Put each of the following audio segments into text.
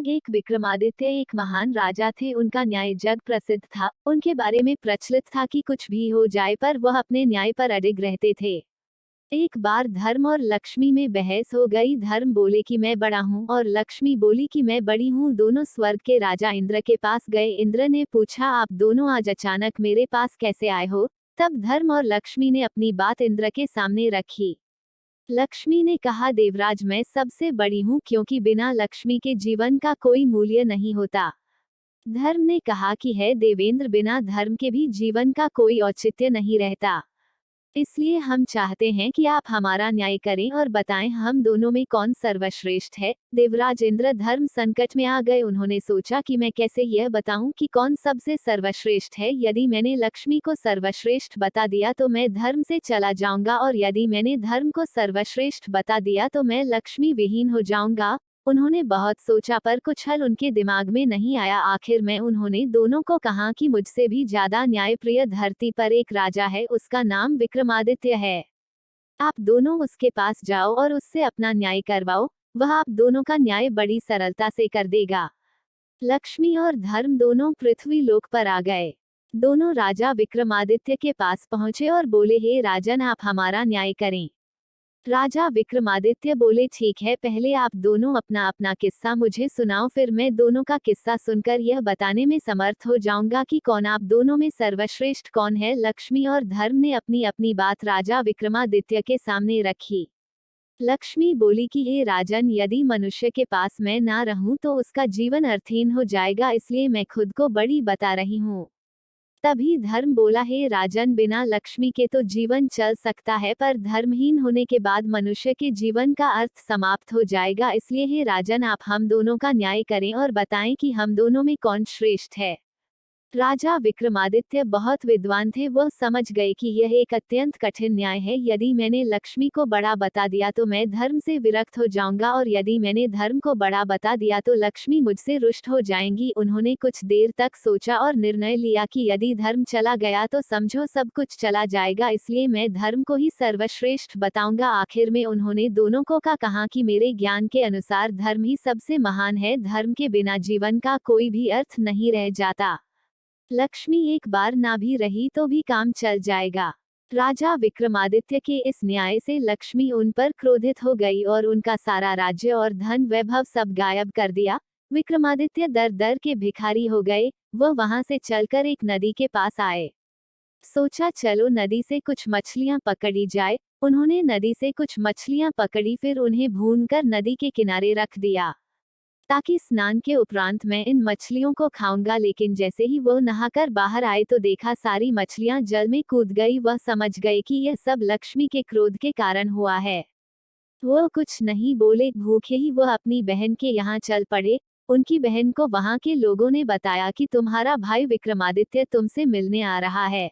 भाग एक विक्रमादित्य एक महान राजा थे। उनका न्याय जग प्रसिद्ध था। उनके बारे में प्रचलित था कि कुछ भी हो जाए पर वह अपने न्याय पर अडिग रहते थे। एक बार धर्म और लक्ष्मी में बहस हो गई। धर्म बोले कि मैं बड़ा हूँ और लक्ष्मी बोली कि मैं बड़ी हूँ। दोनों स्वर्ग के राजा इंद्र के पास गए। इंद्र ने पूछा, आप दोनों आज अचानक मेरे पास कैसे आए हो? तब धर्म और लक्ष्मी ने अपनी बात इंद्र के सामने रखी। लक्ष्मी ने कहा, देवराज, मैं सबसे बड़ी हूँ क्योंकि बिना लक्ष्मी के जीवन का कोई मूल्य नहीं होता। धर्म ने कहा कि है देवेंद्र, बिना धर्म के भी जीवन का कोई औचित्य नहीं रहता। इसलिए हम चाहते हैं कि आप हमारा न्याय करें और बताएं हम दोनों में कौन सर्वश्रेष्ठ है। देवराज इंद्र धर्म संकट में आ गए। उन्होंने सोचा कि मैं कैसे यह बताऊं कि कौन सबसे सर्वश्रेष्ठ है। यदि मैंने लक्ष्मी को सर्वश्रेष्ठ बता दिया तो मैं धर्म से चला जाऊंगा और यदि मैंने धर्म को सर्वश्रेष्ठ बता दिया तो मैं लक्ष्मी विहीन हो जाऊंगा। उन्होंने बहुत सोचा पर कुछ हल उनके दिमाग में नहीं आया। आखिर में उन्होंने दोनों को कहा कि मुझसे भी ज्यादा न्यायप्रिय धरती पर एक राजा है, उसका नाम विक्रमादित्य है। आप दोनों उसके पास जाओ और उससे अपना न्याय करवाओ। वह आप दोनों का न्याय बड़ी सरलता से कर देगा। लक्ष्मी और धर्म दोनों पृथ्वी लोक पर आ गए। दोनों राजा विक्रमादित्य के पास पहुंचे और बोले, हे राजन, आप हमारा न्याय करें। राजा विक्रमादित्य बोले, ठीक है, पहले आप दोनों अपना अपना किस्सा मुझे सुनाओ, फिर मैं दोनों का किस्सा सुनकर यह बताने में समर्थ हो जाऊंगा कि कौन आप दोनों में सर्वश्रेष्ठ कौन है। लक्ष्मी और धर्म ने अपनी अपनी बात राजा विक्रमादित्य के सामने रखी। लक्ष्मी बोली कि हे राजन, यदि मनुष्य के पास मैं ना रहूं तो उसका जीवन अर्थहीन हो जाएगा, इसलिए मैं खुद को बड़ी बता रही हूँ। तभी धर्म बोला, हे राजन, बिना लक्ष्मी के तो जीवन चल सकता है पर धर्महीन होने के बाद मनुष्य के जीवन का अर्थ समाप्त हो जाएगा। इसलिए हे राजन, आप हम दोनों का न्याय करें और बताएं कि हम दोनों में कौन श्रेष्ठ है। राजा विक्रमादित्य बहुत विद्वान थे। वह समझ गए कि यह एक अत्यंत कठिन न्याय है। यदि मैंने लक्ष्मी को बड़ा बता दिया तो मैं धर्म से विरक्त हो जाऊंगा और यदि मैंने धर्म को बड़ा बता दिया तो लक्ष्मी मुझसे रुष्ट हो जाएंगी। उन्होंने कुछ देर तक सोचा और निर्णय लिया कि यदि धर्म चला गया तो समझो सब कुछ चला जाएगा, इसलिए मैं धर्म को ही सर्वश्रेष्ठ बताऊंगा। आखिर में उन्होंने दोनों को कहा कि मेरे ज्ञान के अनुसार धर्म ही सबसे महान है। धर्म के बिना जीवन का कोई भी अर्थ नहीं रह जाता। लक्ष्मी एक बार ना भी रही तो भी काम चल जाएगा। राजा विक्रमादित्य के इस न्याय से लक्ष्मी उन पर क्रोधित हो गई और उनका सारा राज्य और धन वैभव सब गायब कर दिया। विक्रमादित्य दर दर के भिखारी हो गए। वह वहां से चलकर एक नदी के पास आए। सोचा चलो नदी से कुछ मछलियां पकड़ी जाए। उन्होंने नदी से कुछ मछलियां पकड़ी, फिर उन्हें भूनकर नदी के किनारे रख दिया ताकि स्नान के उपरांत मैं इन मछलियों को खाऊंगा। लेकिन जैसे ही वो नहाकर बाहर आए तो देखा सारी मछलियां जल में कूद गई। वह समझ गए कि यह सब लक्ष्मी के क्रोध के कारण हुआ है। वो कुछ नहीं बोले, भूखे ही वह अपनी बहन के यहाँ चल पड़े। उनकी बहन को वहां के लोगों ने बताया कि तुम्हारा भाई विक्रमादित्य तुमसे मिलने आ रहा है।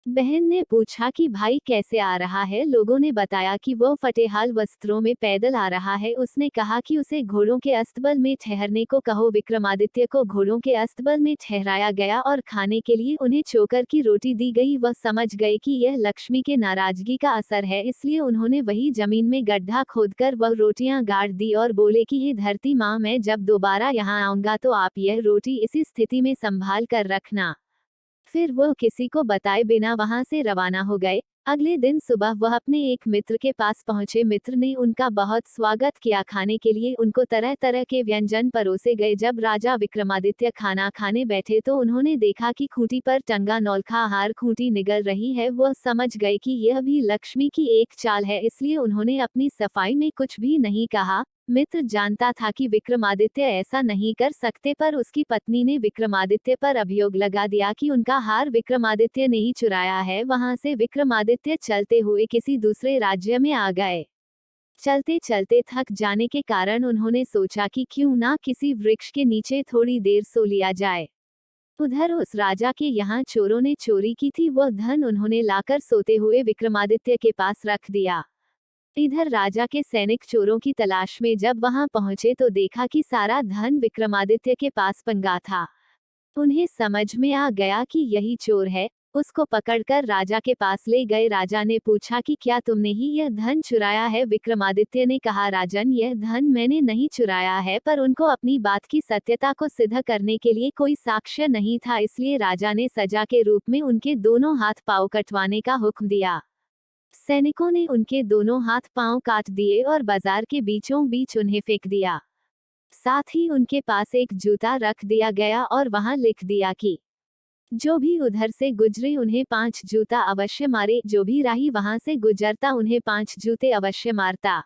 बहन ने पूछा कि भाई कैसे आ रहा है? लोगों ने बताया कि वो फटेहाल वस्त्रों में पैदल आ रहा है। उसने कहा कि उसे घोड़ों के अस्तबल में ठहरने को कहो। विक्रमादित्य को घोड़ों के अस्तबल में ठहराया गया और खाने के लिए उन्हें चोकर की रोटी दी गई। वह समझ गए कि यह लक्ष्मी के नाराजगी का असर है, इसलिए उन्होंने वही जमीन में गड्ढा खोदकर वह रोटियां गाड़ दी और बोले कि हे धरती माँ, मैं जब दोबारा यहाँ आऊंगा तो आप यह रोटी इसी स्थिति में संभाल कर रखना। फिर वह किसी को बताए बिना वहां से रवाना हो गए। अगले दिन सुबह वह अपने एक मित्र के पास पहुंचे। मित्र ने उनका बहुत स्वागत किया। खाने के लिए उनको तरह तरह के व्यंजन परोसे गए। जब राजा विक्रमादित्य खाना खाने बैठे तो उन्होंने देखा कि खूंटी पर टंगा नौलखा आहार खूंटी निगल रही है। वह समझ गए कि यह भी लक्ष्मी की एक चाल है, इसलिए उन्होंने अपनी सफाई में कुछ भी नहीं कहा। मित्र जानता था कि विक्रमादित्य ऐसा नहीं कर सकते, पर उसकी पत्नी ने विक्रमादित्य पर अभियोग लगा दिया कि उनका हार विक्रमादित्य ने ही चुराया है। वहां से विक्रमादित्य चलते हुए किसी दूसरे राज्य में आ गए। चलते चलते थक जाने के कारण उन्होंने सोचा कि क्यों ना किसी वृक्ष के नीचे थोड़ी देर सो लिया जाए। उधर उस राजा के यहाँ चोरों ने चोरी की थी। वह धन उन्होंने लाकर सोते हुए विक्रमादित्य के पास रख दिया। इधर राजा के सैनिक चोरों की तलाश में जब वहां पहुंचे तो देखा कि सारा धन विक्रमादित्य के पास पंगा था। उन्हें समझ में आ गया कि यही चोर है। उसको पकड़कर राजा के पास ले गए। राजा ने पूछा कि क्या तुमने ही यह धन चुराया है? विक्रमादित्य ने कहा, राजन, यह धन मैंने नहीं चुराया है, पर उनको अपनी बात की सत्यता को सिद्ध करने के लिए कोई साक्ष्य नहीं था, इसलिए राजा ने सजा के रूप में उनके दोनों हाथ पांव कटवाने का हुक्म दिया। सैनिकों ने उनके दोनों हाथ पांव काट दिए और बाजार के बीचों बीच उन्हें फेंक दिया। साथ ही उनके पास एक जूता रख दिया गया और वहां लिख दिया कि जो भी उधर से गुजरे उन्हें 5 जूता अवश्य मारे, जो भी राही वहां से गुजरता उन्हें 5 जूते अवश्य मारता।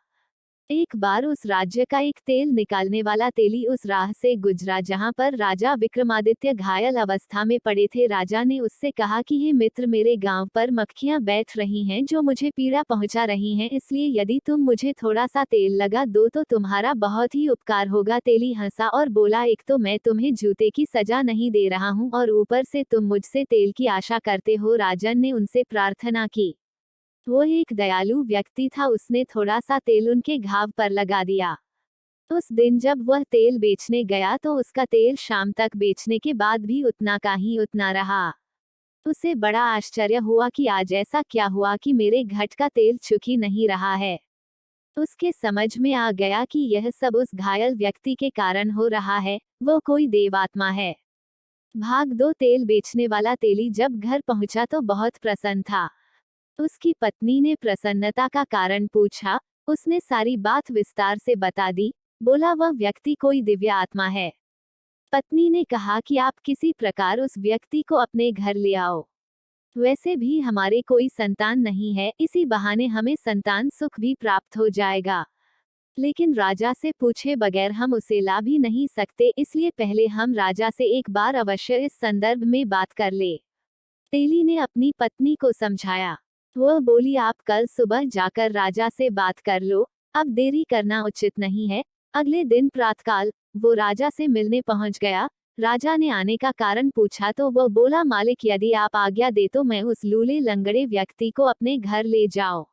एक बार उस राज्य का एक तेल निकालने वाला तेली उस राह से गुजरा जहां पर राजा विक्रमादित्य घायल अवस्था में पड़े थे। राजा ने उससे कहा कि हे मित्र, मेरे गांव पर मक्खियां बैठ रही हैं जो मुझे पीड़ा पहुंचा रही हैं, इसलिए यदि तुम मुझे थोड़ा सा तेल लगा दो तो तुम्हारा बहुत ही उपकार होगा। तेली हंसा और बोला, एक तो मैं तुम्हें जूते की सजा नहीं दे रहा हूं और ऊपर से तुम मुझसे तेल की आशा करते हो। राजन ने उनसे प्रार्थना की। वो एक दयालु व्यक्ति था, उसने थोड़ा सा तेल उनके घाव पर लगा दिया। उस दिन जब वह तेल बेचने गया तो उसका तेल शाम तक बेचने के बाद भी उतना का ही उतना रहा। उसे बड़ा आश्चर्य हुआ कि आज ऐसा क्या हुआ कि मेरे घट का तेल चुक ही नहीं रहा है। उसके समझ में आ गया कि यह सब उस घायल व्यक्ति के कारण हो रहा है, वो कोई देवात्मा है। भाग दो। तेल बेचने वाला तेली जब घर पहुंचा तो बहुत प्रसन्न था। उसकी पत्नी ने प्रसन्नता का कारण पूछा। उसने सारी बात विस्तार से बता दी। बोला, वह व्यक्ति कोई दिव्य आत्मा है। पत्नी ने कहा कि आप किसी प्रकार उस व्यक्ति को अपने घर ले आओ। वैसे भी हमारे कोई संतान नहीं है, इसी बहाने हमें संतान सुख भी प्राप्त हो जाएगा। लेकिन राजा से पूछे बगैर हम उसे ला भी नहीं सकते, इसलिए पहले हम राजा से एक बार अवश्य इस संदर्भ में बात कर ले। तेली ने अपनी पत्नी को समझाया। वह बोली, आप कल सुबह जाकर राजा से बात कर लो, अब देरी करना उचित नहीं है। अगले दिन प्रातःकाल वो राजा से मिलने पहुंच गया। राजा ने आने का कारण पूछा तो वह बोला, मालिक, यदि आप आज्ञा दे तो मैं उस लूले लंगड़े व्यक्ति को अपने घर ले जाऊं।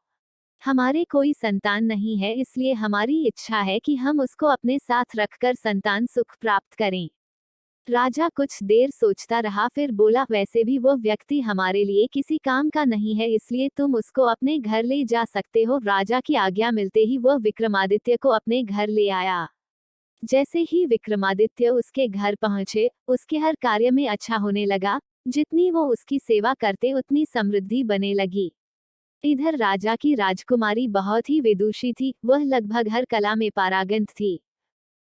हमारे कोई संतान नहीं है, इसलिए हमारी इच्छा है कि हम उसको अपने साथ रखकर संतान सुख प्राप्त करें। राजा कुछ देर सोचता रहा, फिर बोला, वैसे भी वो व्यक्ति हमारे लिए किसी काम का नहीं है, इसलिए तुम उसको अपने घर ले जा सकते हो। राजा की आज्ञा मिलते ही वह विक्रमादित्य को अपने घर ले आया। जैसे ही विक्रमादित्य उसके घर पहुंचे, उसके हर कार्य में अच्छा होने लगा। जितनी वो उसकी सेवा करते उतनी समृद्धि बने लगी। इधर राजा की राजकुमारी बहुत ही विदुषी थी, वह लगभग हर कला में पारंगत थी।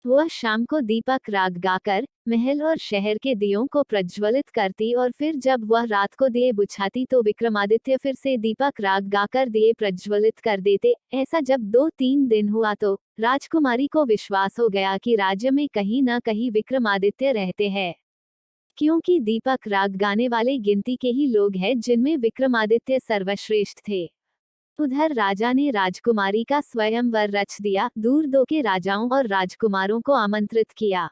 वह शाम को दीपक राग गाकर महल और शहर के दियों को प्रज्वलित करती और फिर जब वह रात को दिए बुझाती तो विक्रमादित्य फिर से दीपक राग गाकर दिए प्रज्वलित कर देते। ऐसा जब 2-3 दिन हुआ तो राजकुमारी को विश्वास हो गया कि राज्य में कहीं न कहीं विक्रमादित्य रहते हैं, क्योंकि दीपक राग गाने वाले गिनती के ही लोग हैं जिनमें विक्रमादित्य सर्वश्रेष्ठ थे। उधर राजा ने राजकुमारी का स्वयंवर रच दिया, दूर दो के राजाओं और राजकुमारों को आमंत्रित किया।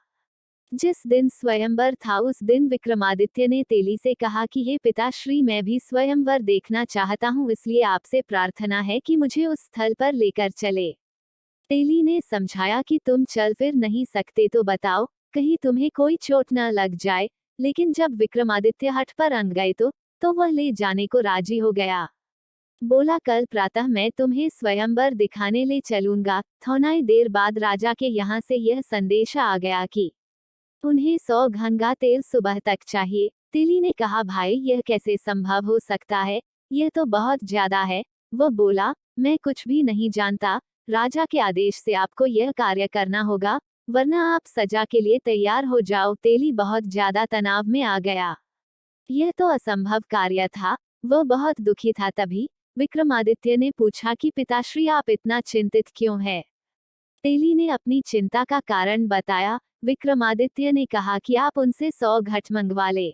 जिस दिन स्वयंवर था उस दिन विक्रमादित्य ने तेली से कहा कि हे पिताश्री, मैं भी स्वयंवर देखना चाहता हूँ, इसलिए आपसे प्रार्थना है कि मुझे उस स्थल पर लेकर चले। तेली ने समझाया कि तुम चल फिर नहीं सकते तो बताओ, कहीं तुम्हें कोई चोट न लग जाए। लेकिन जब विक्रमादित्य हठ पर अड़ गए तो वह ले जाने को राजी हो गया। बोला, कल प्रातः मैं तुम्हें स्वयंवर दिखाने ले चलूंगा। थोड़ी देर बाद राजा के यहाँ से यह संदेश आ गया कि उन्हें 100 घंगा तेल सुबह तक चाहिए। तेली ने कहा, भाई, यह कैसे संभव हो सकता है, यह तो बहुत ज्यादा है। वह बोला, मैं कुछ भी नहीं जानता, राजा के आदेश से आपको यह कार्य करना होगा, वरना आप सजा के लिए तैयार हो जाओ। तेली बहुत ज्यादा तनाव में आ गया। यह तो असंभव कार्य था। वह बहुत दुखी था। तभी विक्रमादित्य ने पूछा कि पिताश्री, आप इतना चिंतित क्यों हैं? तेली ने अपनी चिंता का कारण बताया। विक्रमादित्य ने कहा कि आप उनसे 100 घट मंगवा ले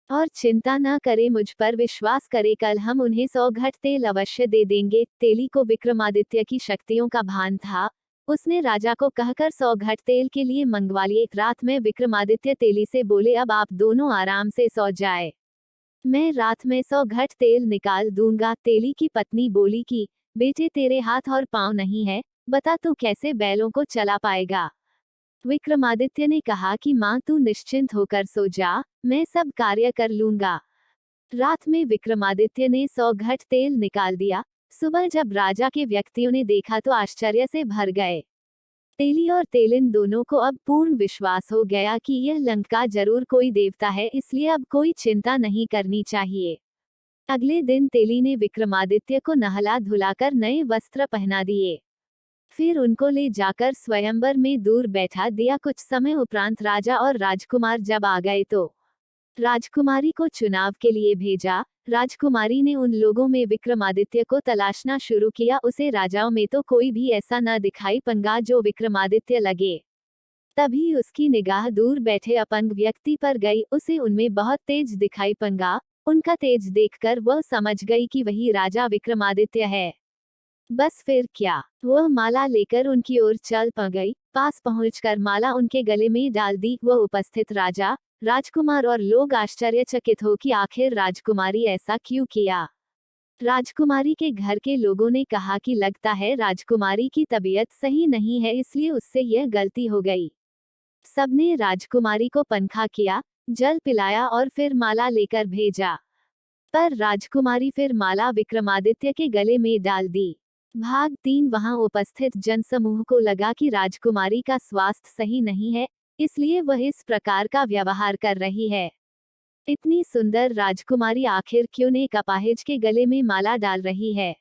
और चिंता न करे, मुझ पर विश्वास करे, कल हम उन्हें 100 घट तेल अवश्य दे देंगे। तेली को विक्रमादित्य की शक्तियों का भान था। उसने राजा को कहकर 100 घट तेल के लिए मंगवा लिए। रात में विक्रमादित्य तेली से बोले, अब आप दोनों आराम से सो जाए, मैं रात में 100 घट तेल निकाल दूंगा। तेली की पत्नी बोली कि बेटे, तेरे हाथ और पांव नहीं है, बता तू कैसे बैलों को चला पाएगा? विक्रमादित्य ने कहा कि माँ, तू निश्चिंत होकर सो जा, मैं सब कार्य कर लूंगा। रात में विक्रमादित्य ने 100 घट तेल निकाल दिया। सुबह जब राजा के व्यक्तियों ने देखा तो आश्चर्य से भर गए। तेली और तेलिन दोनों को अब पूर्ण विश्वास हो गया कि यह लंका जरूर कोई देवता है, इसलिए अब कोई चिंता नहीं करनी चाहिए। अगले दिन तेली ने विक्रमादित्य को नहला धुलाकर नए वस्त्र पहना दिए। फिर उनको ले जाकर स्वयंवर में दूर बैठा दिया। कुछ समय उपरांत राजा और राजकुमार जब आ गए तो राजकुमारी को चुनाव के लिए भेजा। राजकुमारी ने उन लोगों में विक्रमादित्य को तलाशना शुरू किया। उसे राजाओं में तो कोई भी ऐसा न दिखाई पंगा जो विक्रमादित्य लगे। तभी उसकी निगाह दूर बैठे अपंग व्यक्ति पर गई। उसे उनमें बहुत तेज दिखाई पंगा। उनका तेज देखकर वह समझ गई कि वही राजा विक्रमादित्य है। बस फिर क्या, वह माला लेकर उनकी ओर चल गई। पास पहुंचकर माला उनके गले में डाल दी। वह उपस्थित राजा, राजकुमार और लोग आश्चर्यचकित हो कि आखिर राजकुमारी ऐसा क्यों किया। राजकुमारी के घर के लोगों ने कहा कि लगता है राजकुमारी की तबीयत सही नहीं है, इसलिए उससे यह गलती हो गई। सबने राजकुमारी को पंखा किया, जल पिलाया और फिर माला लेकर भेजा। पर राजकुमारी फिर माला विक्रमादित्य के गले में डाल दी। भाग 3। वहां उपस्थित जनसमूह को लगा कि राजकुमारी का स्वास्थ्य सही नहीं है, इसलिए वह इस प्रकार का व्यवहार कर रही है। इतनी सुंदर राजकुमारी आखिर क्यों नेक अपाहिज के गले में माला डाल रही है।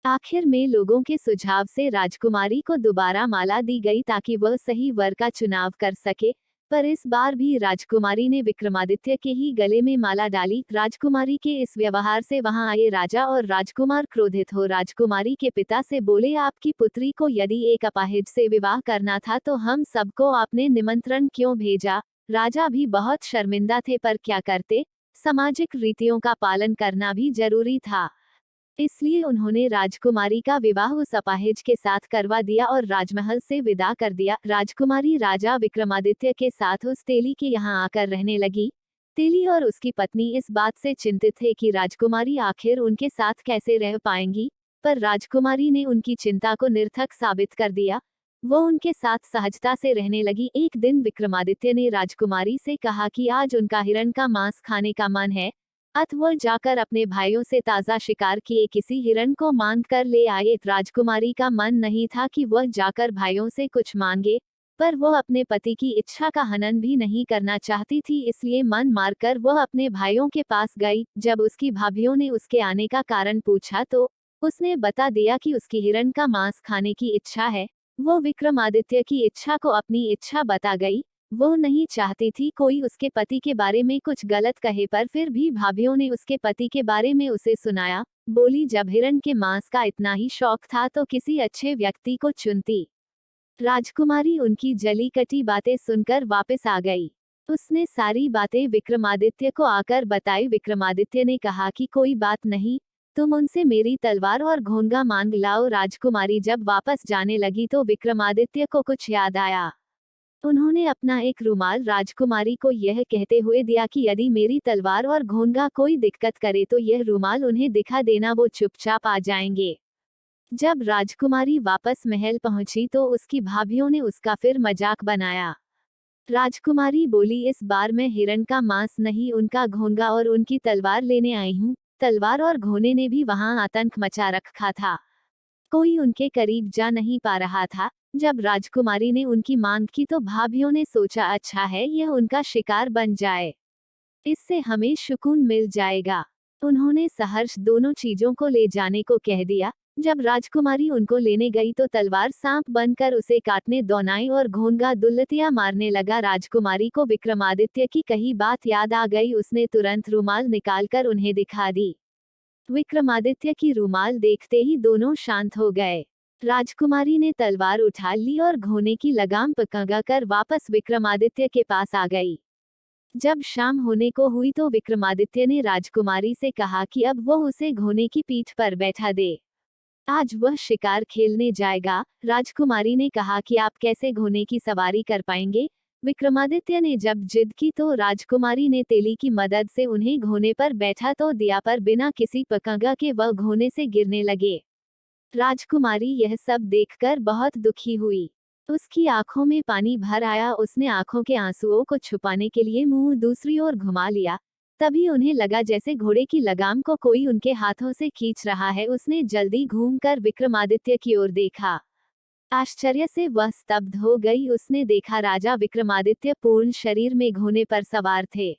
आखिर में लोगों के सुझाव से राजकुमारी को दोबारा माला दी गई ताकि वह सही वर का चुनाव कर सके। पर इस बार भी राजकुमारी ने विक्रमादित्य के ही गले में माला डाली। राजकुमारी के इस व्यवहार से वहां आए राजा और राजकुमार क्रोधित हो राजकुमारी के पिता से बोले, आपकी पुत्री को यदि एक अपाहिज से विवाह करना था तो हम सबको आपने निमंत्रण क्यों भेजा। राजा भी बहुत शर्मिंदा थे, पर क्या करते, सामाजिक रीतियों का पालन करना भी जरूरी था। इसलिए उन्होंने राजकुमारी का विवाह उस अपाहिज के साथ करवा दिया और राजमहल से विदा कर दिया। राजकुमारी राजा विक्रमादित्य के साथ उस तेली के यहाँ आकर रहने लगी। तेली और उसकी पत्नी इस बात से चिंतित थे कि राजकुमारी आखिर उनके साथ कैसे रह पाएंगी, पर राजकुमारी ने उनकी चिंता को निरर्थक साबित कर दिया। वो उनके साथ सहजता से रहने लगी। एक दिन विक्रमादित्य ने राजकुमारी से कहा कि आज उनका हिरण का मांस खाने का मन है। वह जाकर अपने भाइयों से ताजा शिकार किए किसी हिरण को मांग कर ले आए। राजकुमारी का मन नहीं था कि वह जाकर भाइयों से कुछ मांगे, पर वह अपने पति की इच्छा का हनन भी नहीं करना चाहती थी, इसलिए मन मारकर वह अपने भाइयों के पास गई। जब उसकी भाभियों ने उसके आने का कारण पूछा तो उसने बता दिया कि उसकी हिरण का मांस खाने की इच्छा है। वो विक्रमादित्य की इच्छा को अपनी इच्छा बता गई। वो नहीं चाहती थी कोई उसके पति के बारे में कुछ गलत कहे, पर फिर भी भाभियों ने उसके पति के बारे में उसे सुनाया। बोली, जब हिरण के मांस का इतना ही शौक था तो किसी अच्छे व्यक्ति को चुनती। राजकुमारी उनकी जली कटी बातें सुनकर वापस आ गई। उसने सारी बातें विक्रमादित्य को आकर बताई। विक्रमादित्य ने कहा कि कोई बात नहीं, तुम उनसे मेरी तलवार और घोंगा मांग लाओ। राजकुमारी जब वापस जाने लगी तो विक्रमादित्य को कुछ याद आया। उन्होंने अपना एक रुमाल राजकुमारी को यह कहते हुए दिया कि यदि मेरी तलवार और घोंगा कोई दिक्कत करे तो यह रुमाल उन्हें दिखा देना, वो चुपचाप आ जाएंगे। जब राजकुमारी वापस महल पहुंची तो उसकी भाभियों ने उसका फिर मजाक बनाया। राजकुमारी बोली, इस बार मैं हिरण का मांस नहीं, उनका घोंगा और उनकी तलवार लेने आई हूँ। तलवार और घोने ने भी वहां आतंक मचा रखा था। कोई उनके करीब जा नहीं पा रहा था। जब राजकुमारी ने उनकी मांग की तो भाभियों ने सोचा, अच्छा है यह उनका शिकार बन जाए, इससे हमें सुकून मिल जाएगा। उन्होंने सहर्ष दोनों चीजों को ले जाने को कह दिया। जब राजकुमारी उनको लेने गई तो तलवार सांप बनकर उसे काटने दौड़ाई और घोंगा दुल्लतियां मारने लगा। राजकुमारी को विक्रमादित्य की कही बात याद आ गई। उसने तुरंत रुमाल निकालकर उन्हें दिखा दी। विक्रमादित्य की रुमाल देखते ही दोनों शांत हो गए। राजकुमारी ने तलवार उठा ली और घोने की लगाम पकड़कर वापस विक्रमादित्य के पास आ गई। जब शाम होने को हुई तो विक्रमादित्य ने राजकुमारी से कहा कि अब वह उसे घोने की पीठ पर बैठा दे। आज वह शिकार खेलने जाएगा। राजकुमारी ने कहा कि आप कैसे घोने की सवारी कर पाएंगे। विक्रमादित्य ने जब जिद की तो राजकुमारी ने तेली की मदद से उन्हें घोने पर बैठा तो दिया, पर बिना किसी पकंगा के वह घोने से गिरने लगे। राजकुमारी यह सब देखकर बहुत दुखी हुई। उसकी आंखों में पानी भर आया। उसने आंखों के आंसुओं को छुपाने के लिए मुंह दूसरी ओर घुमा लिया। तभी उन्हें लगा जैसे घोड़े की लगाम को कोई उनके हाथों से खींच रहा है। उसने जल्दी घूमकर विक्रमादित्य की ओर देखा। आश्चर्य से वह स्तब्ध हो गई। उसने देखा राजा विक्रमादित्य पूर्ण शरीर में घोड़े पर सवार थे।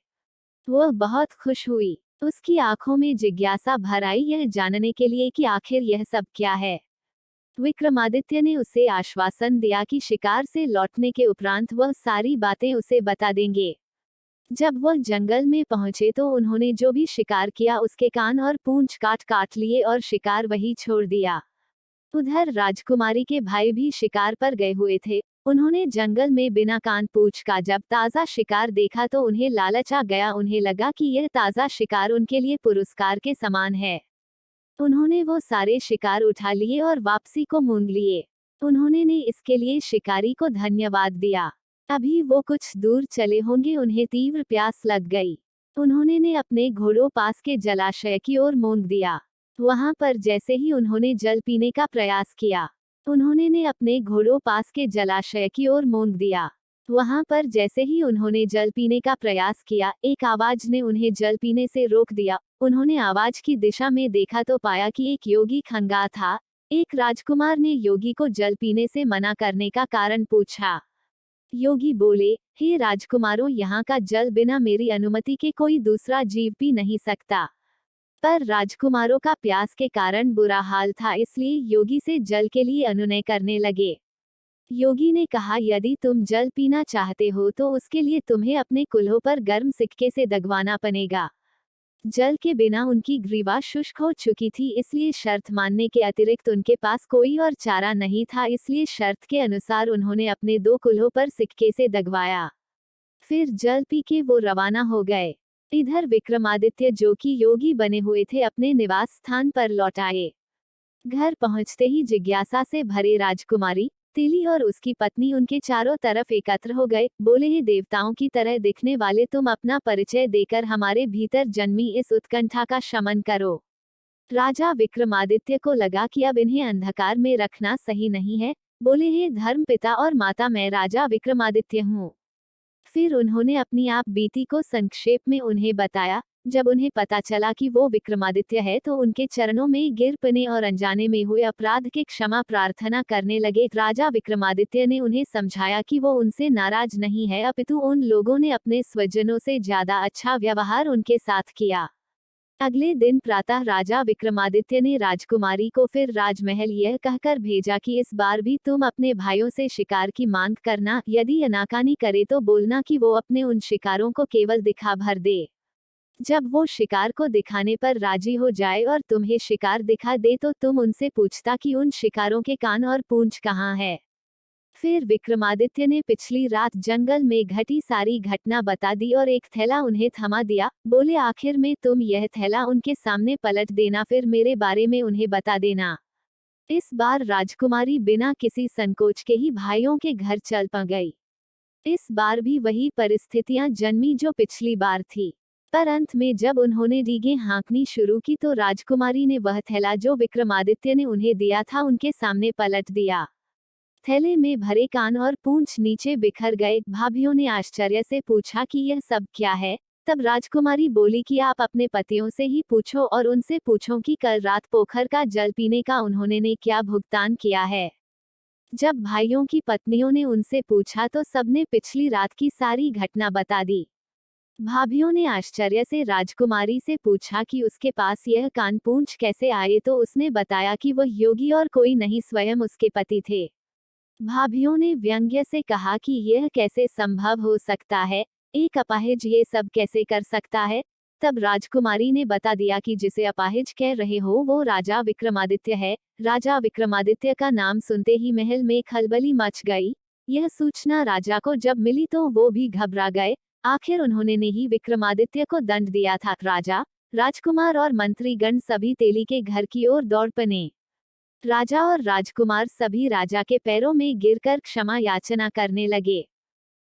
वह बहुत खुश हुई। उसकी आंखों में जिज्ञासा भर आई, यह जानने के लिए कि आखिर यह सब क्या है। विक्रमादित्य ने उसे आश्वासन दिया कि शिकार से लौटने के उपरांत वह सारी बातें उसे बता देंगे। जब वह जंगल में पहुंचे तो उन्होंने जो भी शिकार किया उसके कान और पूंछ काट काट लिए और शिकार वही छोड़ दिया। उधर राजकुमारी के भाई भी शिकार पर गए हुए थे। उन्होंने जंगल में बिना कान पूंछ का जब ताजा शिकार देखा तो उन्हें लालच आ गया। उन्हें लगा कि यह ताजा शिकार उनके लिए पुरस्कार के समान है। उन्होंने वो सारे शिकार उठा लिए और वापसी को मूंग लिए। उन्होंने ने इसके लिए शिकारी को धन्यवाद दिया। अभी वो कुछ दूर चले होंगे, उन्हें तीव्र प्यास लग गई। उन्होंने ने अपने घोड़ों पास के जलाशय की ओर मूंग दिया। वहां पर जैसे ही उन्होंने जल पीने का प्रयास किया, उन्होंने ने अपने घोड़ों पास के जलाशय की ओर मूंग दिया। वहां पर जैसे ही उन्होंने जल पीने का प्रयास किया, एक आवाज ने उन्हें जल पीने से रोक दिया। उन्होंने आवाज की दिशा में देखा तो पाया कि एक योगी खंगा था। एक राजकुमार ने योगी को जल पीने से मना करने का कारण पूछा। योगी बोले, हे राजकुमारों, यहाँ का जल बिना मेरी अनुमति के कोई दूसरा जीव पी नहीं सकता। पर राजकुमारों का प्यास के कारण बुरा हाल था, इसलिए योगी से जल के लिए अनुनय करने लगे। योगी ने कहा, यदि तुम जल पीना चाहते हो तो उसके लिए तुम्हें अपने कुल्हों पर गर्म सिक्के से दगवाना पड़ेगा। जल के बिना उनकी ग्रीवा शुष्क हो चुकी थी, इसलिए शर्त मानने के अतिरिक्त उनके पास कोई और चारा नहीं था। इसलिए शर्त के अनुसार उन्होंने अपने 2 कुल्हों पर सिक्के से दगवाया। फिर जल पी के वो रवाना हो गए। इधर विक्रमादित्य, जो कि योगी बने हुए थे, अपने निवास स्थान पर लौट आए। घर पहुंचते ही जिज्ञासा से भरे राजकुमारी तिली और उसकी पत्नी उनके चारों तरफ एकत्र हो गए। बोले, हे देवताओं की तरह दिखने वाले, तुम अपना परिचय देकर हमारे भीतर जन्मी इस उत्कंठा का शमन करो। राजा विक्रमादित्य को लगा कि अब इन्हें अंधकार में रखना सही नहीं है। बोले, हे धर्म पिता और माता, मैं राजा विक्रमादित्य हूँ। फिर उन्होंने अपनी आप बीती को संक्षेप में उन्हें बताया। जब उन्हें पता चला कि वो विक्रमादित्य है तो उनके चरणों में गिर पड़े और अनजाने में हुए अपराध की क्षमा प्रार्थना करने लगे। राजा विक्रमादित्य ने उन्हें समझाया कि वो उनसे नाराज नहीं है, अपितु उन लोगों ने अपने स्वजनों से ज्यादा अच्छा व्यवहार उनके साथ किया। अगले दिन प्रातः राजा विक्रमादित्य ने राजकुमारी को फिर राजमहल यह कहकर भेजा कि इस बार भी तुम अपने भाइयों से शिकार की मांग करना। यदि अनाकानी करे तो बोलना कि वो अपने उन शिकारों को केवल दिखा भर दे। जब वो शिकार को दिखाने पर राजी हो जाए और तुम्हें शिकार दिखा दे तो तुम उनसे पूछता कि उन शिकारों के कान और पूंछ कहाँ है। फिर विक्रमादित्य ने पिछली रात जंगल में घटी सारी घटना बता दी और एक थैला उन्हें थमा दिया। बोले, आखिर में तुम यह थैला उनके सामने पलट देना, फिर मेरे बारे में उन्हें बता देना। इस बार राजकुमारी बिना किसी संकोच के ही भाइयों के घर चल गई। इस बार भी वही परिस्थितियां जन्मी जो पिछली बार थी। पर अंत में जब उन्होंने रीगें हाँकनी शुरू की तो राजकुमारी ने वह थैला जो विक्रमादित्य ने उन्हें दिया था उनके सामने पलट दिया। थैले में भरे कान और पूंछ नीचे बिखर गए। भाभियों ने आश्चर्य से पूछा कि यह सब क्या है। तब राजकुमारी बोली कि आप अपने पतियों से ही पूछो और उनसे पूछो कि कल रात पोखर का जल पीने का उन्होंने ने क्या भुगतान किया है। जब भाइयों की पत्नियों ने उनसे पूछा तो सबने पिछली रात की सारी घटना बता दी। भाभियों ने आश्चर्य से राजकुमारी से पूछा कि उसके पास यह कान पूंछ कैसे आए तो उसने बताया कि वह योगी और कोई नहीं, स्वयं उसके पति थे। भाभियों ने व्यंग्य से कहा कि यह कैसे संभव हो सकता है, एक अपाहिज ये सब कैसे कर सकता है। तब राजकुमारी ने बता दिया कि जिसे अपाहिज कह रहे हो वो राजा विक्रमादित्य है। राजा विक्रमादित्य का नाम सुनते ही महल में खलबली मच गई। यह सूचना राजा को जब मिली तो वो भी घबरा गए। आखिर उन्होंने ने ही विक्रमादित्य को दंड दिया था। राजा, राजकुमार और मंत्रीगण सभी तेली के घर की ओर दौड़ पड़े। राजा और राजकुमार सभी राजा के पैरों में गिरकर क्षमा याचना करने लगे।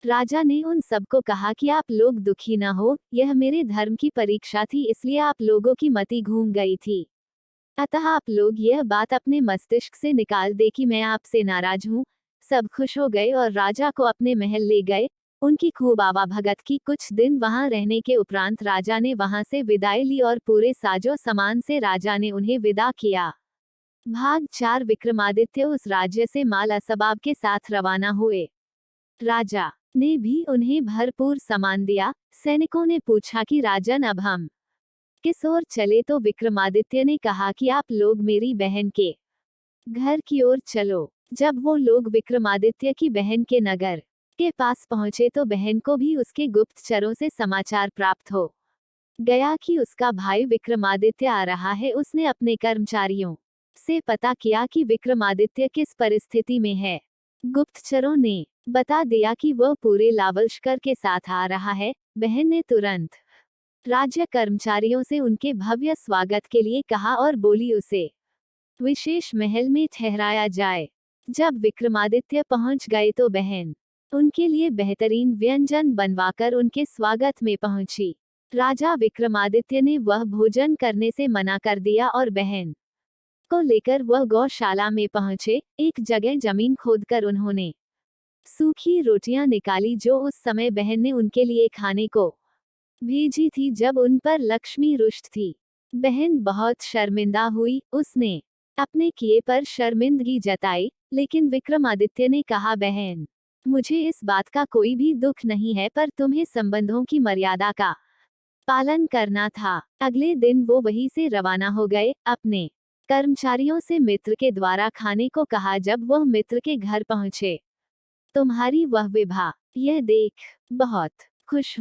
राजा ने उन सबको कहा कि आप लोग दुखी न हो, यह मेरे धर्म की परीक्षा थी, इसलिए आप लोगों की मति घूम गई थी। अतः आप लोग यह बात अपने मस्तिष्क से निकाल दे कि मैं आपसे नाराज हूँ। सब खुश हो गए और राजा को अपने महल ले गए। उनकी खूब आवाभगत की। कुछ दिन वहां रहने के उपरांत राजा ने वहां से विदाई ली और पूरे साजो सामान से राजा ने उन्हें विदा किया। भाग 4 विक्रमादित्य उस राज्य से माल असबाब के साथ रवाना हुए। राजा ने भी उन्हें भरपूर सामान दिया। सैनिकों ने पूछा कि राजन अब हम किस ओर चले, तो विक्रमादित्य ने कहा कि आप लोग मेरी बहन के घर की ओर चलो। जब वो लोग विक्रमादित्य की बहन के नगर के पास पहुंचे तो बहन को भी उसके गुप्तचरों से समाचार प्राप्त हो गया कि उसका भाई विक्रमादित्य आ रहा है। उसने अपने कर्मचारियों से पता किया कि विक्रमादित्य किस परिस्थिति में है। गुप्तचरों ने बता दिया कि वह पूरे लावलश्कर के साथ आ रहा है। बहन ने तुरंत राज्य कर्मचारियों से उनके भव्य स्वागत के लिए कहा और बोली उसे विशेष महल में ठहराया जाए। जब विक्रमादित्य पहुंच गए तो बहन उनके लिए बेहतरीन व्यंजन बनवाकर उनके स्वागत में पहुंची। राजा विक्रमादित्य ने वह भोजन करने से मना कर दिया और बहन को लेकर वह गौशाला में पहुंचे। एक जगह जमीन खोदकर उन्होंने सूखी रोटियां निकाली जो उस समय बहन ने उनके लिए खाने को भेजी थी जब उन पर लक्ष्मी रुष्ट थी। बहन बहुत शर्मिंदा हुई। उसने अपने किए पर शर्मिंदगी जताई, लेकिन विक्रमादित्य ने कहा, बहन मुझे इस बात का कोई भी दुख नहीं है, पर तुम्हें संबंधों की मर्यादा का पालन करना था। अगले दिन वो वहीं से रवाना हो गए। अपने कर्मचारियों से मित्र के द्वारा खाने को कहा। जब वह मित्र के घर पहुंचे, तुम्हारी वह विभा यह देख बहुत खुश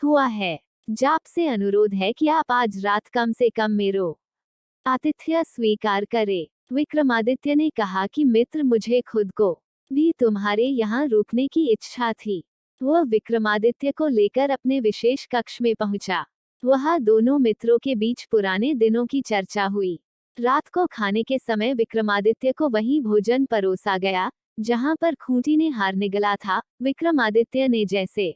हुआ है। जाप से अनुरोध है कि आप आज रात कम से कम मेरो आतिथ्य स्वीकार करे। विक्रमादित्य ने कहा कि मित्र, मुझे खुद को भी तुम्हारे यहाँ रुकने की इच्छा थी। वह विक्रमादित्य को लेकर अपने विशेष कक्ष में पहुंचा। वहां दोनों मित्रों के बीच पुराने दिनों की चर्चा हुई। रात को खाने के समय विक्रमादित्य को वही भोजन परोसा गया जहां पर खूंटी ने हार निगला था। विक्रमादित्य ने जैसे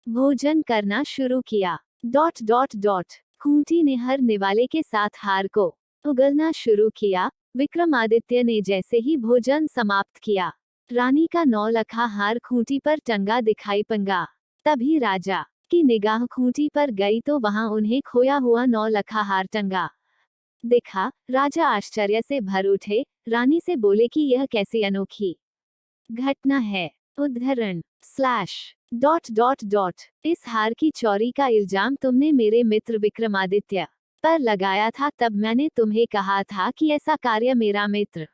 भोजन करना शुरू किया, ... खूंटी ने हर निवाले के साथ हार को उगलना शुरू किया। विक्रमादित्य ने जैसे ही भोजन समाप्त किया, रानी का नौलखा हार खूंटी पर टंगा दिखाई पंगा। तभी राजा की निगाह खूंटी पर गई तो वहां उन्हें खोया हुआ नौलखा हार टंगा दिखा। राजा आश्चर्य से भर उठे। रानी से बोले कि यह कैसी अनोखी घटना है। उद्धरण / इस हार की चोरी का इल्जाम तुमने मेरे मित्र विक्रमादित्य पर लगाया था। तब मैंने तुम्हें कहा था कि ऐसा कार्य मेरा मित्र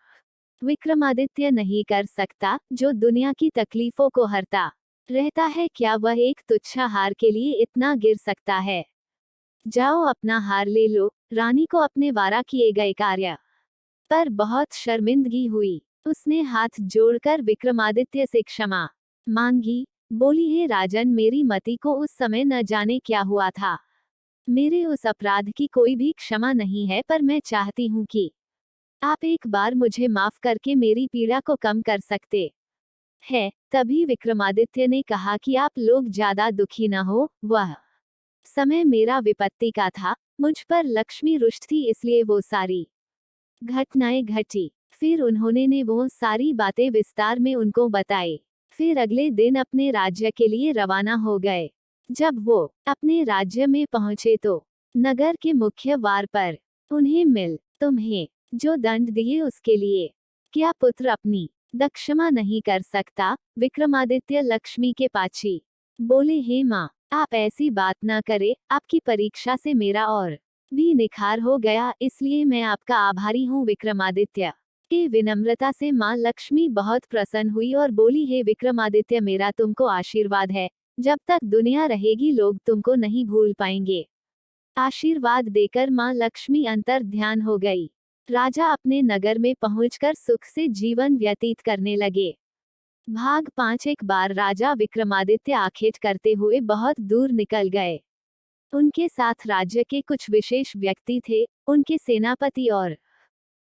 विक्रमादित्य नहीं कर सकता, जो दुनिया की तकलीफों को हरता रहता है। क्या वह एक तुच्छ हार के लिए इतना गिर सकता है? जाओ अपना हार ले लो। रानी को अपने वारा किए गए कार्य पर बहुत शर्मिंदगी हुई। उसने हाथ जोड़कर विक्रमादित्य से क्षमा मांगी। बोली, हे राजन, मेरी मति को उस समय न जाने क्या हुआ था। मेरे उस अपराध की कोई भी क्षमा नहीं है, पर मैं चाहती हूँ कि आप एक बार मुझे माफ करके मेरी पीड़ा को कम कर सकते हैं। तभी विक्रमादित्य ने कहा कि आप लोग ज्यादा दुखी न हो। वह समय मेरा विपत्ति का था। मुझ पर लक्ष्मी रुष्ट थी, इसलिए वो सारी घटनाएं घटी। फिर उन्होंने वो सारी बातें विस्तार में उनको बताई। फिर अगले दिन अपने राज्य के लिए रवाना हो गए। जब वो अपने राज्य में पहुंचे तो नगर के मुख्य द्वार पर उन्हें मिल, तुम्हें जो दंड दिए उसके लिए क्या पुत्र अपनी दक्षमा नहीं कर सकता? विक्रमादित्य लक्ष्मी के पाची बोले, हे माँ, आप ऐसी बात ना करे। आपकी परीक्षा से मेरा और भी निखार हो गया, इसलिए मैं आपका आभारी हूँ। विक्रमादित्य के विनम्रता से माँ लक्ष्मी बहुत प्रसन्न हुई और बोली, हे विक्रमादित्य, मेरा तुमको आशीर्वाद है। जब तक दुनिया रहेगी लोग तुमको नहीं भूल पाएंगे। आशीर्वाद देकर माँ लक्ष्मी अंतर ध्यान हो गई। राजा अपने नगर में पहुंचकर सुख से जीवन व्यतीत करने लगे। भाग 5 एक बार राजा विक्रमादित्य आखेट करते हुए बहुत दूर निकल गए। उनके साथ राज्य के कुछ विशेष व्यक्ति थे। उनके सेनापति और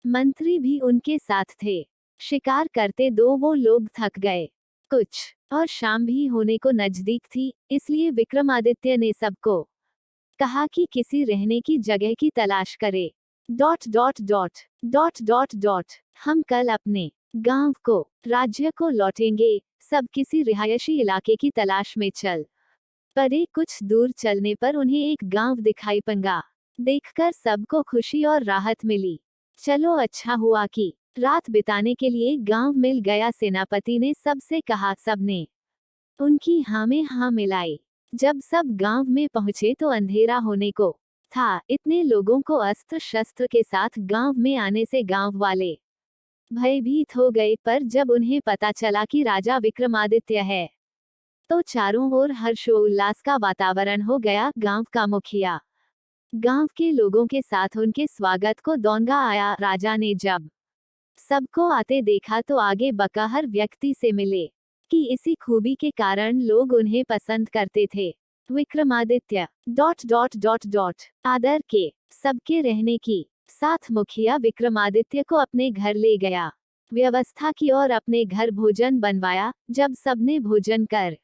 मंत्री भी उनके साथ थे। शिकार करते दो वो लोग थक गए कुछ, और शाम भी होने को नजदीक थी, इसलिए विक्रमादित्य ने सबको कहा कि किसी रहने की जगह की तलाश करे। ... हम कल अपने गांव को, राज्य को लौटेंगे। सब किसी रिहायशी इलाके की तलाश में चल पड़े। कुछ दूर चलने पर उन्हें एक गांव दिखाई पड़ा। देखकर सबको खुशी और राहत मिली। चलो अच्छा हुआ कि रात बिताने के लिए गांव मिल गया। सेनापति ने सबसे कहा। सबने उनकी हाँ में हाँ मिलाई। जब सब गांव में पहुंचे तो अंधेरा होने को था। इतने लोगों को अस्त्र शस्त्र के साथ गांव में आने से गांव वाले भयभीत हो गए, पर जब उन्हें पता चला कि राजा विक्रमादित्य है तो चारों ओर हर्षोल्लास का वातावरण हो गया। गांव का मुखिया गांव के लोगों के साथ उनके स्वागत को दौड़ता आया। राजा ने जब सबको आते देखा तो आगे बका हर व्यक्ति से मिले कि इसी खूबी के कारण लोग उन्हें पसंद करते थे। Vikramaditya dot dot dot dot आदर के सबके रहने की साथ मुखिया विक्रमादित्य को अपने घर ले गया। व्यवस्था की और अपने घर भोजन बनवाया। जब सबने भोजन कर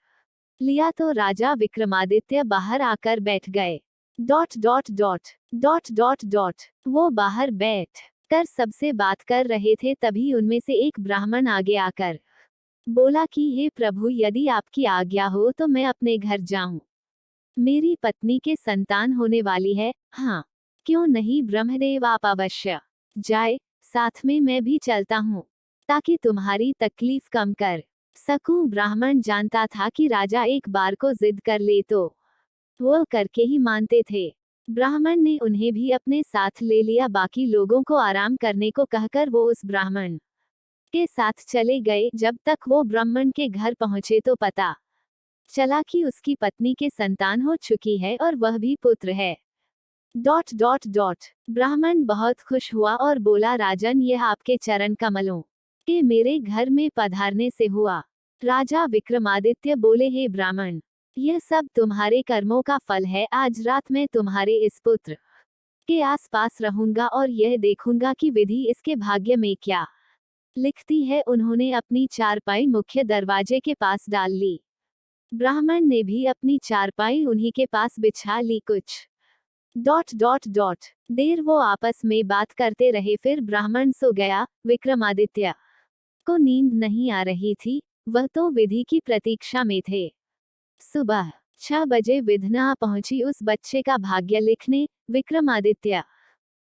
लिया तो राजा विक्रमादित्य बाहर आकर बैठ गए। Dot dot dot dot dot dot वो बाहर बैठ कर सबसे बात कर रहे थे, तभी उनमें से एक ब्राह्मण आगे आकर बोला कि हे प्रभु, यदि आपकी आज्ञा हो तो मैं अपने घर जाऊं। मेरी पत्नी के संतान होने वाली है। हाँ, क्यों नहीं ब्रह्मदेव, आप अवश्य जाए, साथ में मैं भी चलता हूँ ताकि तुम्हारी तकलीफ कम कर सकूं। ब्राह्मण जानता था कि राजा एक बार को जिद कर ले तो वो करके ही मानते थे। ब्राह्मण ने उन्हें भी अपने साथ ले लिया। बाकी लोगों को आराम करने को कहकर वो उस ब्राह्मण के साथ चले गए। जब तक वो ब्राह्मण के घर पहुंचे तो पता चला कि उसकी पत्नी के संतान हो चुकी है और वह भी पुत्र है। डॉट डॉट डॉट ब्राह्मण बहुत खुश हुआ और बोला, राजन, यह आपके चरण कमलों के मेरे घर में पधारने से हुआ। राजा विक्रमादित्य बोले, हे ब्राह्मण, यह सब तुम्हारे कर्मों का फल है। आज रात मैं तुम्हारे इस पुत्र के आसपास रहूंगा और यह देखूंगा कि विधि इसके भाग्य में क्या लिखती है। उन्होंने अपनी चारपाई मुख्य दरवाजे के पास डाल ली। ब्राह्मण ने भी अपनी चारपाई उन्हीं के पास बिछा ली। कुछ डॉट डॉट डॉट देर वो आपस में बात करते रहे। फिर ब्राह्मण सो गया। विक्रमादित्य को नींद नहीं आ रही थी, वह तो विधि की प्रतीक्षा में थे। सुबह 6 बजे विधना पहुंची उस बच्चे का भाग्य लिखने। विक्रमादित्य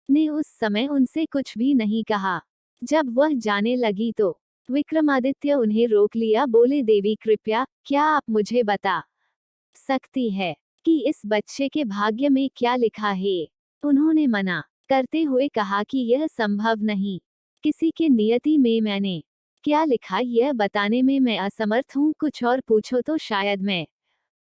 ने उस समय उनसे कुछ भी नहीं कहा। जब वह जाने लगी तो विक्रमादित्य उन्हें रोक लिया। बोले, देवी कृपया, क्या आप मुझे बता सकती है कि इस बच्चे के भाग्य में क्या लिखा है? उन्होंने मना करते हुए कहा कि यह संभव नहीं। किसी के नियति में मैंने क्या लिखा यह बताने में मैं असमर्थ हूँ। कुछ और पूछो तो शायद मैं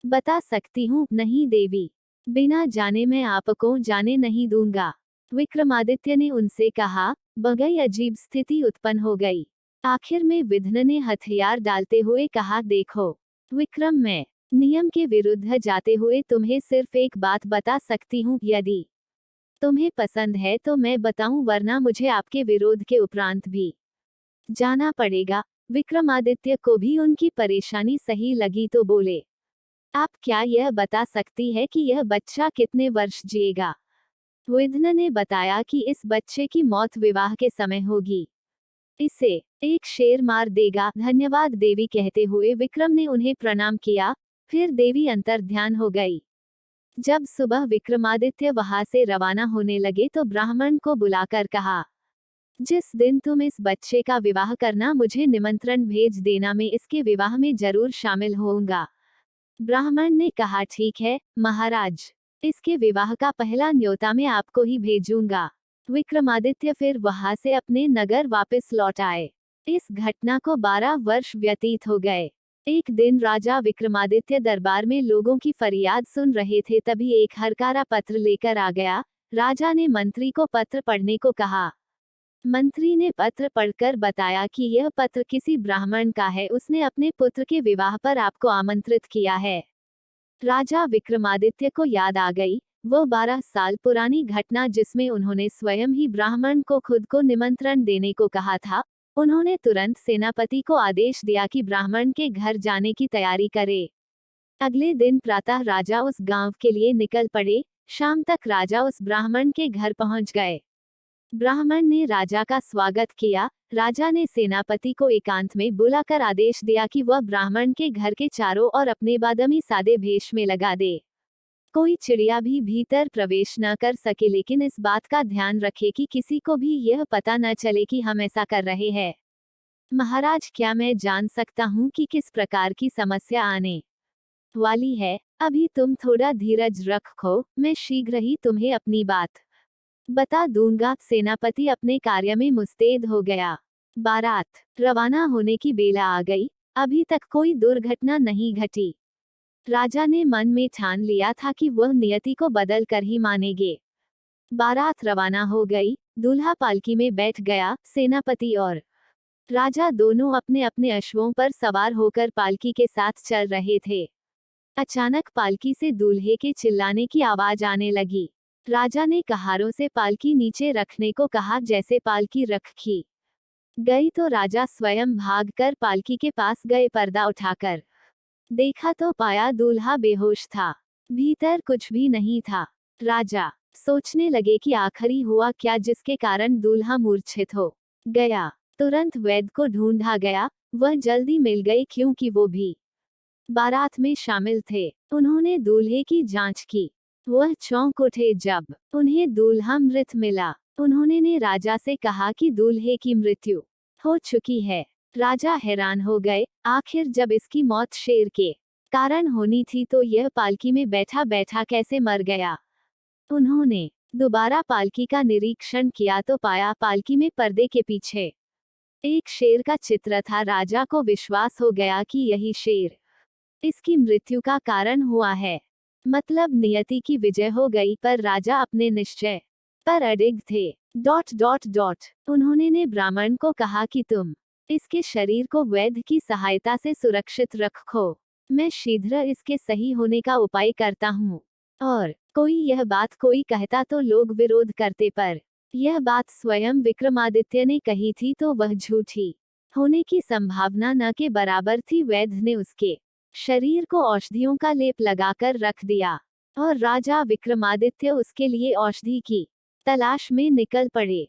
बता सकती हूँ। नहीं देवी, बिना जाने मैं आपको जाने नहीं दूंगा। विक्रमादित्य ने उनसे कहा। बगई अजीब स्थिति उत्पन्न हो गई। आखिर में विध्न ने हथियार डालते हुए कहा, देखो विक्रम, मैं नियम के विरुद्ध जाते हुए तुम्हें सिर्फ एक बात बता सकती हूँ। यदि तुम्हें पसंद है तो मैं बताऊं, वरना मुझे आपके विरोध के उपरांत भी जाना पड़ेगा। विक्रमादित्य को भी उनकी परेशानी सही लगी तो बोले, आप क्या यह बता सकती है कि यह बच्चा कितने वर्ष जिएगा? विध्न ने बताया कि इस बच्चे की मौत विवाह के समय होगी। इसे एक शेर मार देगा। धन्यवाद देवी, कहते हुए विक्रम ने उन्हें प्रणाम किया। फिर देवी अंतर्ध्यान हो गई। जब सुबह विक्रमादित्य वहां से रवाना होने लगे तो ब्राह्मण को बुलाकर कहा, जिस दिन तुम इस बच्चे का विवाह करना, मुझे निमंत्रण भेज देना, मैं इसके विवाह में जरूर शामिल होऊंगा। ब्राह्मण ने कहा, ठीक है महाराज, इसके विवाह का पहला न्योता मैं आपको ही भेजूंगा। विक्रमादित्य फिर वहां से अपने नगर वापस लौट आए। इस घटना को 12 वर्ष व्यतीत हो गए। एक दिन राजा विक्रमादित्य दरबार में लोगों की फरियाद सुन रहे थे, तभी एक हरकारा पत्र लेकर आ गया। राजा ने मंत्री को पत्र पढ़ने को कहा। मंत्री ने पत्र पढ़कर बताया कि यह पत्र किसी ब्राह्मण का है, उसने अपने पुत्र के विवाह पर आपको आमंत्रित किया है। राजा विक्रमादित्य को याद आ गई वो 12 साल पुरानी घटना, जिसमें उन्होंने स्वयं ही ब्राह्मण को खुद को निमंत्रण देने को कहा था। उन्होंने तुरंत सेनापति को आदेश दिया कि ब्राह्मण के घर जाने की तैयारी करे। अगले दिन प्रातः राजा उस गांव के लिए निकल पड़े। शाम तक राजा उस ब्राह्मण के घर पहुंच गए। ब्राह्मण ने राजा का स्वागत किया। राजा ने सेनापति को एकांत में बुलाकर आदेश दिया कि वह ब्राह्मण के घर के चारों ओर अपने बादामी सादे भेष में लगा दे। कोई चिड़िया भी भीतर प्रवेश न कर सके, लेकिन इस बात का ध्यान रखे कि किसी को भी यह पता न चले कि हम ऐसा कर रहे हैं। महाराज, क्या मैं जान सकता हूँ कि किस प्रकार की समस्या आने वाली है? अभी तुम थोड़ा धीरज रखो, मैं शीघ्र ही तुम्हें अपनी बात बता दूंगा। सेनापति अपने कार्य में मुस्तैद हो गया। बारात रवाना होने की बेला आ गई। अभी तक कोई दुर्घटना नहीं घटी। राजा ने मन में ठान लिया था कि वह नियति को बदल कर ही मानेंगे। बारात रवाना हो गई। दूल्हा पालकी में बैठ गया। सेनापति और राजा दोनों अपने अपने अश्वों पर सवार होकर पालकी के साथ चल रहे थे। अचानक पालकी से दूल्हे के चिल्लाने की आवाज आने लगी। राजा ने कहारों से पालकी नीचे रखने को कहा। जैसे पालकी रखी गई तो राजा स्वयं भागकर पालकी के पास गए। पर्दा उठाकर देखा तो पाया दूल्हा बेहोश था। भीतर कुछ भी नहीं था। राजा सोचने लगे कि आखिरी हुआ क्या जिसके कारण दूल्हा मूर्छित हो गया। तुरंत वैद्य को ढूंढा गया। वह जल्दी मिल गए क्योंकि वो भी बारात में शामिल थे। उन्होंने दूल्हे की जांच की। वह चौंक उठे जब उन्हें दूल्हा मृत मिला। उन्होंने राजा से कहा कि दूल्हे की मृत्यु हो चुकी है। राजा हैरान हो गए। आखिर जब इसकी मौत शेर के कारण होनी थी तो यह पालकी में बैठा बैठा कैसे मर गया? उन्होंने दोबारा पालकी का निरीक्षण किया तो पाया पालकी में पर्दे के पीछे एक शेर का चित्र था। राजा को विश्वास हो गया कि यही शेर इसकी मृत्यु का कारण हुआ है। मतलब नियति की विजय हो गई, पर राजा अपने निश्चय पर अडिग थे। उन्होंने ब्राह्मण को कहा कि तुम इसके शरीर को वैद्य की सहायता से सुरक्षित रखो। मैं शीघ्र इसके सही होने का उपाय करता हूँ। और यह बात कोई कहता तो लोग विरोध करते, पर यह बात स्वयं विक्रमादित्य ने कही थी तो वह झूठी होने की संभावना न के बराबर थी। वैद्य ने उसके शरीर को औषधियों का लेप लगाकर रख दिया और राजा विक्रमादित्य उसके लिए औषधि की तलाश में निकल पड़े।